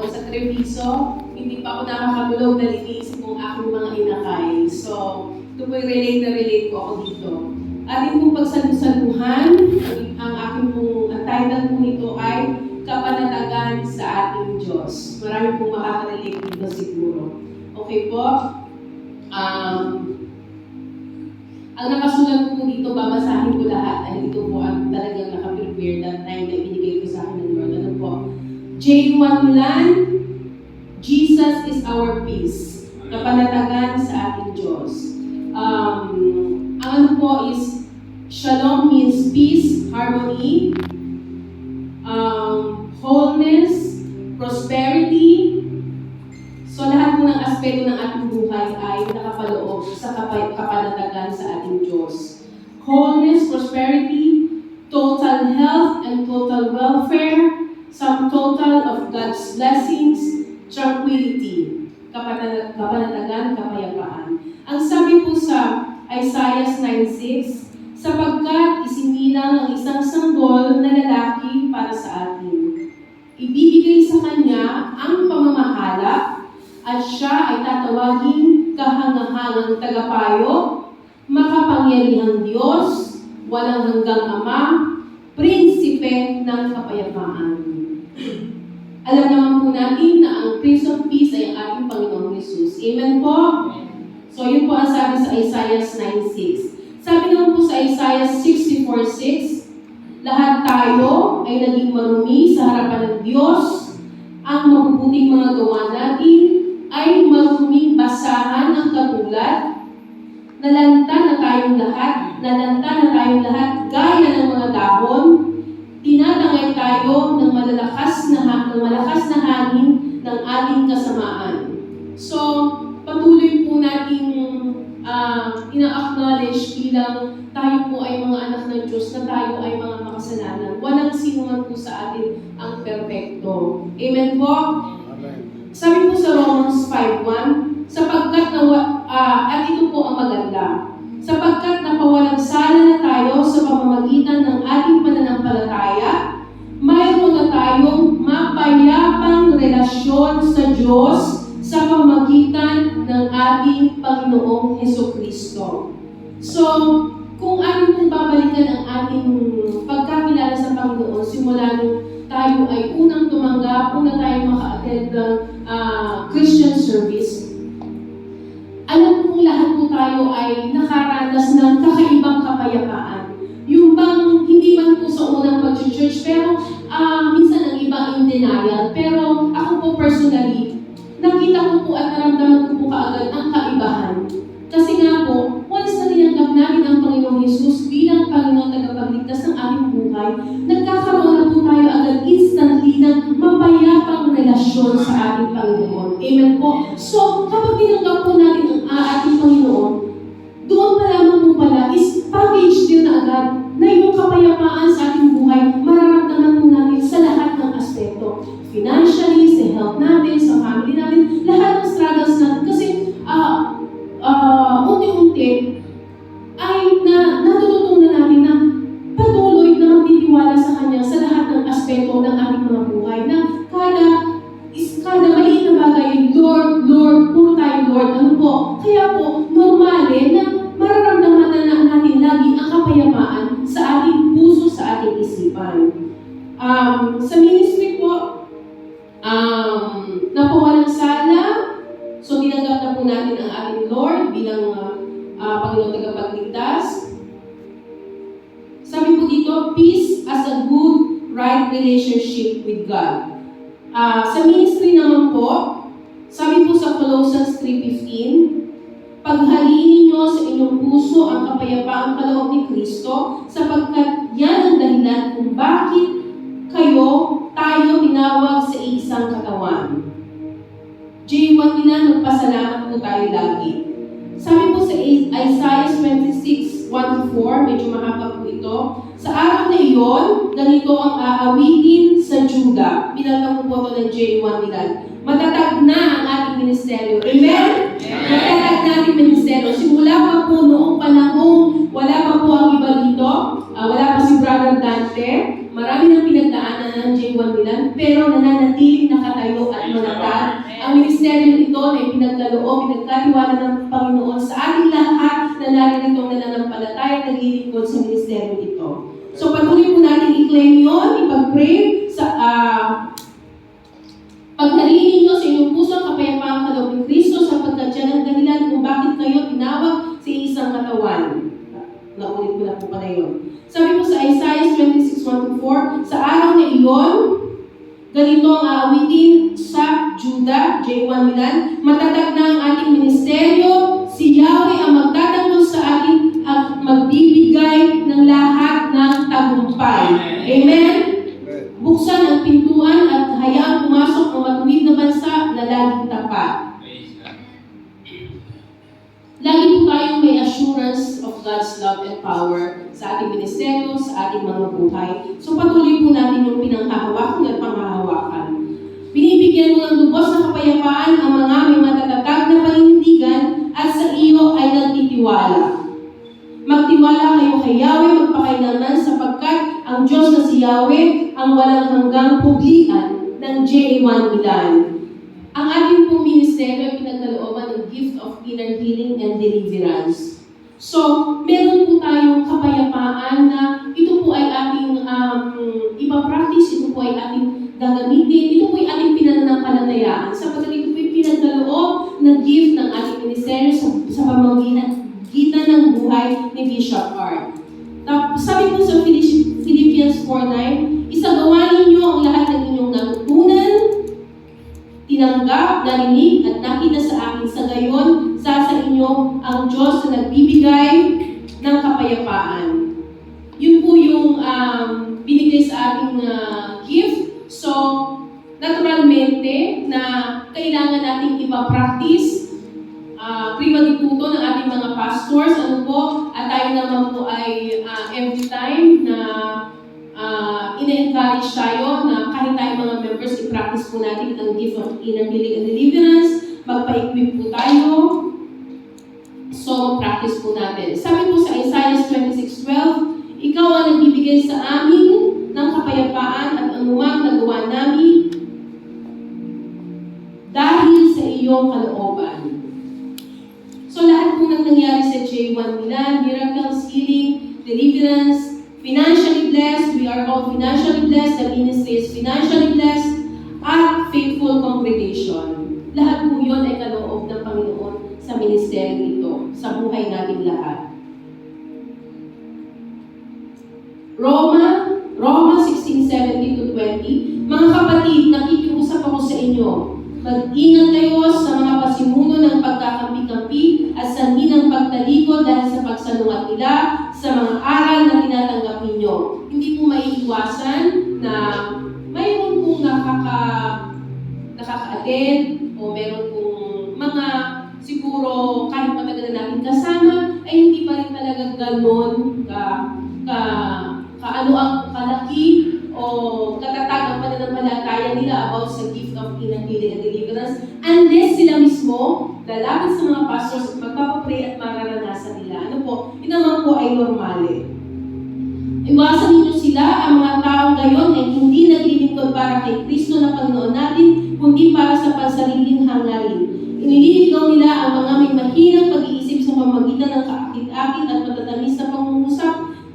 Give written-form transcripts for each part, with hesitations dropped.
doon sa Treviso, hindi pa ako nakakatulog na linisin kung aking mga inakay. So, ito po relate ko ako dito. Ating pong pagsalusaluhan, ang aking pong, ang title po nito ay Kapanatagan sa ating Diyos. Marami pong makaka-relate dito siguro. Okay po? Ang nakasulat po dito, babasahin ko lahat. Ay ito po ang talagang nakaprepare that time na ibinigay ko sa akin ng Lord. Ano po? J1 Milan, Jesus is our peace. Kapanatagan sa ating Diyos. Ang ano po is, Shalom means peace, harmony, wholeness, prosperity. So lahat po ng aspeto ng ating buhay ay nakapaloob sa kapanatagan sa ating Diyos. Wholeness, prosperity, total health and total welfare, sum total of God's blessings, tranquility, kapanatagan, kapayapaan. Ang sabi po sa Isaiah 9:6, sapagkat isinilang ang isang sanggol na lalaki para sa atin. Ibibigay sa kanya ang pamamahala at siya ay tatawagin kahangahangang tagapayo, makapangyarihang Diyos, walang hanggang Ama, prinsipe ng kapayapaan. Alam naman po natin na ang Prince of Peace ay ang ating Panginoong Jesus. Amen po? So yun po ang sabi sa Isaiah 9:6. Sabi naman po sa Isaiah 64:6, lahat tayo ay naging marumi sa harapan ng Diyos. Ang mabubuting mga gawa natin ay maruming basahan ng katulad. Nalanta na tayong lahat, gaya ng mga dahon. Tinatangay tayo ng malakas na hangin ng ating kasamaan. So, patuloy po nating ina-acknowledge bilang tayo po ay mga anak ng Diyos, na tayo ay mga makasalanan. Walang sino man po sa atin ang perfecto. Amen po? Amen. Sabi po sa Romans 5:1, sapagkat at ito po ang maganda, sapagkat napawalang sala na tayo sa pamamagitan ng ating pananampalataya, mayroon na tayong mapayapang relasyon sa Diyos sa pamamagitan ng ating Panginoong Hesukristo. So, kung ano pong babalikan ang ating pagkakilala sa Panginoon, simula nung tayo ay unang tumanggap, una tayo maka-attend ng Christian service, alam kong lahat po tayo ay nakaranas ng kakaibang kapayapaan. Yung bang, hindi man po sa unang pag-church, pero minsan ang iba in denial. Pero ako po personally, nakita ko po at naramdaman ko po kaagad ang kaibahan. Kasi nga po, once na tinanggap namin ang Panginoong Jesus bilang Panginoon tagapagligtas ng aming buhay, nagkakaroon na po tayo agad instantly ng mapayapang relasyon sa ating Panginoon. Amen po. So, kapag tinanggap po natin ang ating Panginoon, doon pa lamang po pala is package din na agad na yung kapayapaan sa ating buhay, mararamdaman po natin sa lahat ng aspeto. Financially, sa health natin, sa family natin, lahat ng struggles natin. Kasi, unti-unti ay natututunan natin na patuloy na magtitiwala sa Kanya sa lahat ng aspeto ng ating mga buhay. Na kada maliit na bagay, Lord, puro tayo Lord. Ano po? Kaya po, normale na mararamdaman na natin lagi ang kapayapaan sa ating puso, sa ating isipan. Sa ministry po, napawalang sala. So, tinanggap na po natin ang ating Lord bilang Panginoon tagapagligtas. Sabi po dito, peace as a good, right relationship with God. Sa ministry naman po, sabi po sa Colossians 3:15, paghaliin ninyo sa inyong puso ang kapayapaang kaloob ni Kristo, sapagkat yan ang dahilan kung bakit tayo tinawag sa isang katawan. J1 nila, magpasalamat po tayo lagi. Sabi po sa Isaiah 26:1-4, medyo mahaba po ito, sa araw na iyon, ganito ang aawitin sa Juda. Binatang po ito ng J1 nila. Matatag na ang ating ministeryo. Amen? Matatag na ating ministeryo. Simula pa po noong panahong wala pa po ang iba dito, wala pa si Brother Dante, marami nang pinagdaanan ng J1 nila, pero nananatiling nakatayo at pananampalataya. Ang ministeryo ito na ipinagkaloob, pinagkatiwala ng Panginoon sa ating lahat na naririto nananampalataya at naglilingkod sa ministeryo ito. So patuloy po natin i-claim yun, ipag-pray sa paghalinin nyo sa inyong puso ang kapayapaang kaloob ng Kristo sapagkat yan ang dahilan kung bakit kayo tinawag sa isang katawan. Naulit ko na po pala yun. Sabi po sa Isaiah 26:1-4, sa araw na iyon, ganito ang aawitin sa Judah, J1 Milan, matatag na ang ating ministeryo, si Yahweh ang magtatanggol sa atin at magbibigay ng lahat ng tagumpay. Amen? Buksan ang pintuan at hayaang pumasok ang matuwid na bansa na laging tapat. Lagi po tayong may assurance of God's love and power sa ating ministeryo, sa ating mga buhay. So patuloy po natin yung pinanghahawakan at panghahawakan. Binibigyan mo ng lubos na kapayapaan ang mga may matatatag na paninindigan at sa iyo ay nagtitiwala. Magtiwala kayo kay Yahweh magpakailanman sapagkat ang Diyos na si Yahweh ang walang hanggang publikan ng J1 Milan. Ang ating pong ministeryo ay pinagkalooban ng gift of inner healing and deliverance. So, meron po tayong kapayapaan na ito po ay ating ipapractice, ito po ay ating gagamitin, ito po ay ating pinananampalatayaan sapagkat ito po ay pinagkaloob ng gift ng ating ministeryo sa pamamagitan ng buhay ni Bishop Art. Sabi po sa Philippians 4:9, isagawa ninyo ang lahat ng inyong natutunan, tinanggap, narinig, at nakita sa akin. Sa gayon, sa inyo ang Diyos na nagbibigay ng kapayapaan. Yun po yung binigay sa ating gift. So, naturalmente na kailangan nating ipapractice. Prima dituto ng ating mga pastors, ano po, at tayo naman po ay every time na ina-encourage tayo na kahit tayo mga members, i-practice po natin ang gift of inner healing and deliverance, magpa-equip po tayo. So, practice po natin. Sabi po sa Isaiah 26:12, ikaw ang nagbibigay sa amin ng kapayapaan at anumang nagawa namin dahil sa iyong kalooban. So, lahat po ng nangyari sa J1 Milan, miracles, healing, deliverance, financially blessed, we are all financially blessed, the ministry is financially blessed, at faithful congregation. Lahat po yun ay kaloob ng Panginoon sa ministeryo ito, sa buhay nating lahat. Roma 16:17-20, mga kapatid, nakikiusap ako sa inyo, mag-ingat kayo sa mga pasimuno ng pagkakampi-kampi at sanhi ng pagtalikod dahil sa pagsalungat nila sa mga aral na tinatanggap ninyo. Hindi po maiiwasan na mayroon pong nakaka-attend o meron pong mga siguro kahit matagal na natin kasama ay hindi pa rin talaga ganon kaano ang kalaki o katatag ang pananampalataya nila about sa gift of inner healing and deliverance unless sila mismo lalapit sa mga pastors at magpapapray at mararanasan nila. Ano po? Yun naman po ay normale. Iwasan ninyo sila, ang mga taong gayon ay hindi naglilingkod para kay Kristo na Panginoon natin, kundi para sa pansariling hangarin. Inililigaw nila ang mga may mahinang pag-iisip sa pamamagitan ng kaakit-akit at matatamis na pangungusap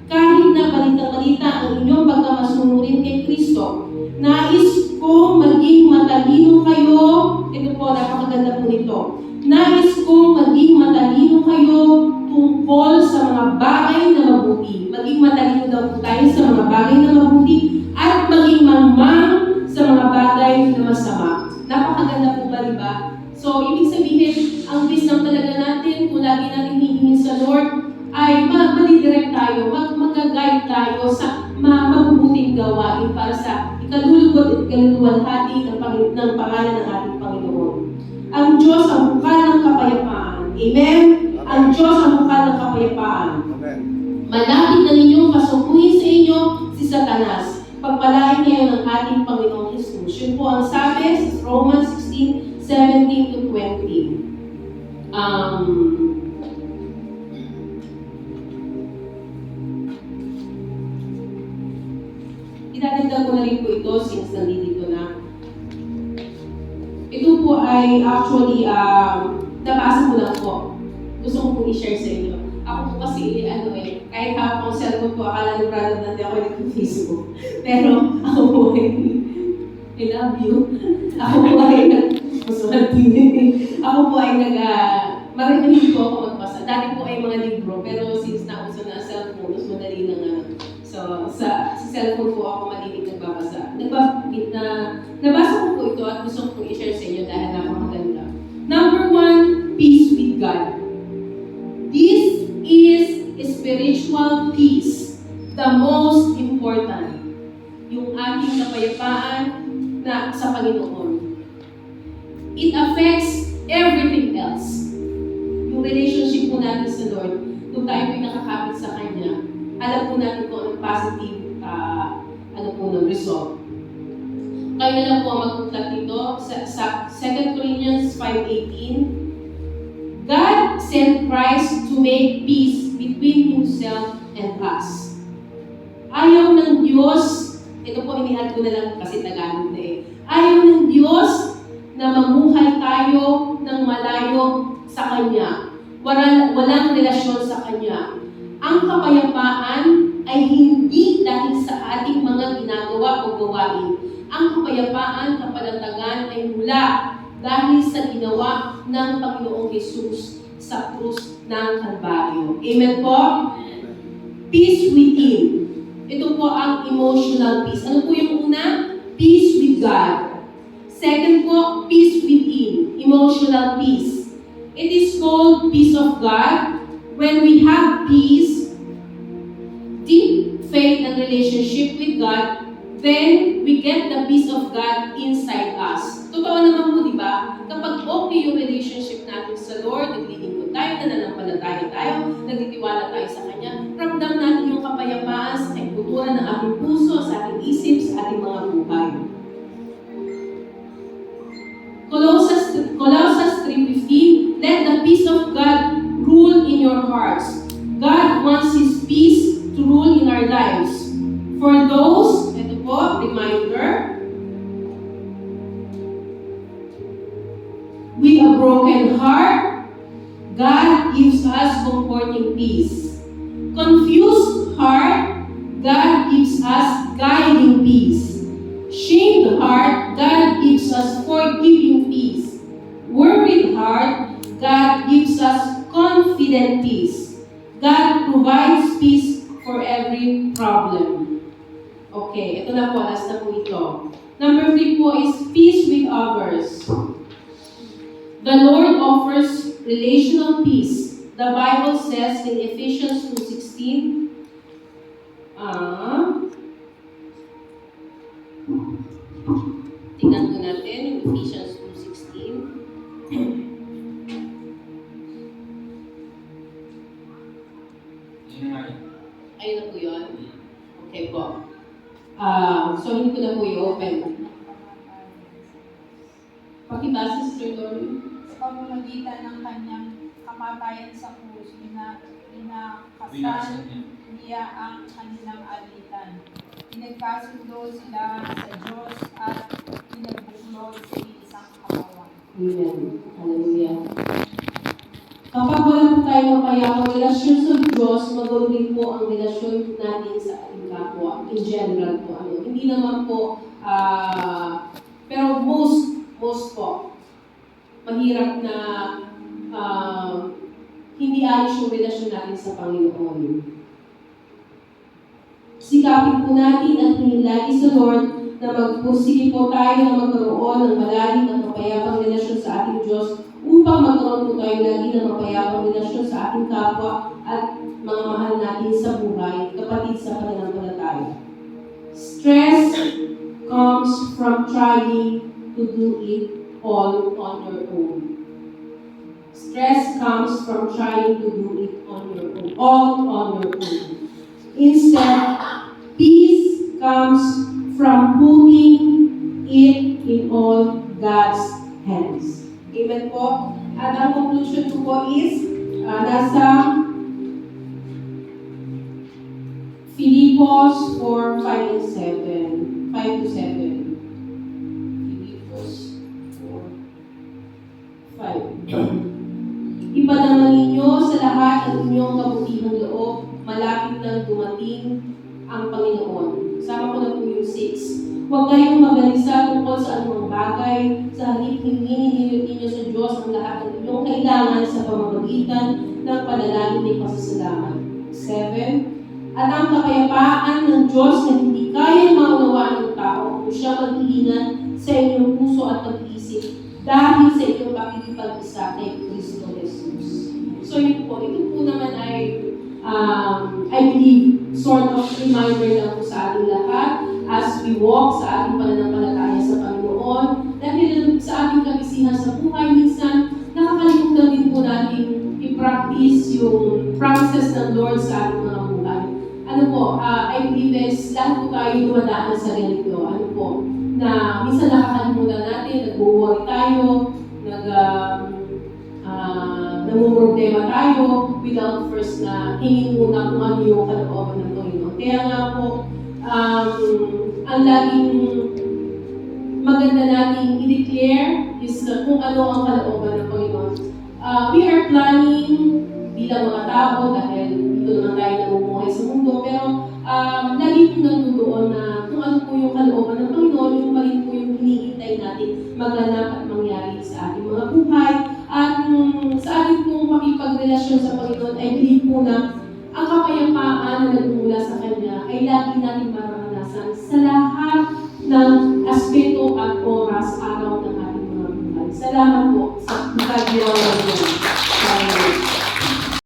kahit na balita-balita ang inyong pagkamasunurin kay Kristo. Nais ko maging matalino kayo. Ito po, napakaganda po nito. Nais ko maging matalino kayo tungkol sa mga bagay na mabuti. Maging matalino daw po tayo sa mga bagay na mabuti at maging mangmang sa mga bagay na masama. Napakaganda po ba, diba? So, ibig sabihin, ang wisdom talaga natin, kung lagi natin hihingin sa Lord, ay malidirect tayo, mag-guide tayo sa mabubuting gawain para sa ikalulugod at kaluluwalhati ng pangalan ng ating Panginoon. Ang Diyos ang bukal ng kapayapaan. Amen? Ang Diyos ang bukal ng kapayapaan. Amen. Malapit na ninyong pasukuhin sa inyo si Satanas. Pagpalain kayo ng ating Panginoong Jesus. Yun po ang sabi sa Romans 16:17-20. Idadagdag ko na rin po ito since nandito na. po ay actually, nabasa ko lang po. Gusto ko pong i-share sa inyo. Ako po kasi, kahit hawak ko ang cellphone po, akala ni brother na hindi ako nag-Facebook. Pero ako po ay, I love you. Ako po ay ako po ay marunong po ako magbasa. Dati po ay mga libro, pero since nauso na ang cellphone, mas madali na nga. So, sa cellphone po ako malilig nagbabasa. Nabasa ko po ito at gusto ko i-share sa inyo dahil napakaganda. Number 1, peace with God. This is spiritual peace, the most important. Yung ating kapayapaan na sa Panginoon. It affects everything else. Yung relationship po natin sa Lord, kung tayo po'y nakakapit sa Kanya, alam po natin kung anong positive result. Kaya na lang po ang magpunta dito sa 2 Corinthians 5:18. God sent Christ to make peace between Himself and us. Ayaw ng Diyos, ito po iniadd ko na lang kasi Tagalog na ayaw ng Diyos na mamuhay tayo ng malayo sa Kanya. Walang relasyon sa Kanya. Ang kapayapaan ay hindi dahil sa ating mga ginagawa o gawain. Ang kapayapaan, kapanatagan ay mula dahil sa ginawa ng Panginoong Hesus sa krus ng Kalbaryo. Amen po? Peace within. Ito po ang emotional peace. Ano po yung una? Peace with God. Second po, peace within. Emotional peace. It is called peace of God. When we have peace, deep faith and relationship with God, then we get the peace of God inside us. Totoo naman po, di ba? Kapag okay yung relationship natin sa Lord, naglilingkod tayo, nananampalataya tayo, nagtitiwala tayo sa Kanya, ramdam natin yung kapayapaan sa kaikuturan ng ating puso, sa ating isip, sa ating mga buhay. Colossians 3:15, let the peace of God rule in your hearts. God wants His peace to rule in our lives. For those, ito po, reminder, with a broken heart, God gives us comforting peace. Confused heart, God gives us guiding peace. Shamed heart, God gives us forgiving peace. Worried heart, God gives us confident peace. God provides peace for every problem. Okay, ito na po, last na po ito. Number 3 po is peace with others. The Lord offers relational peace. The Bible says in Ephesians 2:16, tingnan po natin yung Ephesians 2:16. Ayun na po yun. Okay po. So hindi ko na po i-open. Pakibasa, Sister Lori. Sa pamamagitan ng kanyang kamatayan sa krus, inakasan niya ang kanilang alitan. Pinagkasundo sila sa Diyos at pinagbuklod sa isang katawan. Amen. Hallelujah. Kapag wala po tayong mapayapang relasyon sa Diyos, magawin din po ang relasyon natin sa ating kapwa. In general po. Hindi naman po, pero most po, mahirap na hindi ayos yung relasyon natin sa Panginoon. Sikapin po natin at hinilagi sa Lord na magpursige po tayo na magkaroon ng malalim at mapayapang relasyon sa ating Diyos upang magkaroon po tayo lagi ng mapayapang relasyon sa ating kapwa at mga mahal natin sa buhay, kapatid sa pananampalataya. Stress comes from trying to do it all on your own. Stress comes from trying to do it on your own, all on your own. Instead, peace comes from putting it in all God's hands. Amen po. At ang conclusion ko po is, nasa Filipos 4, 5 and 7. 5 to 7. Filipos 4, 5 Ipadama ninyo sa lahat ang inyong kabutihang loob, malapit nang dumating ang Panginoon. Sama ko na po yung 6. Huwag kayong mabalisa tungkol sa anumang bagay, sa halip hingin ninyo sa Diyos ang lahat ng inyong kailangan sa pamamagitan ng panalangin ng pasasalamat. 7. At ang kapayapaan ng Diyos na hindi kayang maunawaan ng tao kung siya maghihingan sa inyong puso at pag-iisip dahil sa inyong pakikipag-isa kay Kristo Jesus. So yun po, ito po naman ay I believe sort of reminder lang po sa ating lahat as we walk sa ating pananampalataya sa Panginoon. Dahil sa ating kabisihan sa buhay, minsan nakakalimutan din po natin i-practice yung promises ng Lord sa ating mga buhay. Ano po, I believe is lahat po tayo dumadaan sa ganito. Ano po, na minsan nakakalimutan natin, nag-worry tayo, namumroblema tayo without first na hingin muna kung ano yung kalooban ng Panginoon. Kaya nga po, ang laging maganda nating i-declare is kung ano ang kalooban ng Panginoon. We are planning bilang mga tao dahil dito naman tayo namumuhay sa mundo, pero lagi po nandoon na kung ano po yung kalooban ng Panginoon, yung pa rin po yung hinihintay natin maganap at mangyari sa ating mga buhay. At sa ating pong makipagrelasyon sa Panginoon, ay believe po na ang kapayapaan na nagmumula sa Kanya ay lagi natin mararanasan sa lahat ng aspeto at oras, araw ng ating mga buhay. Salamat po sa pagkaginawa ng Diyos.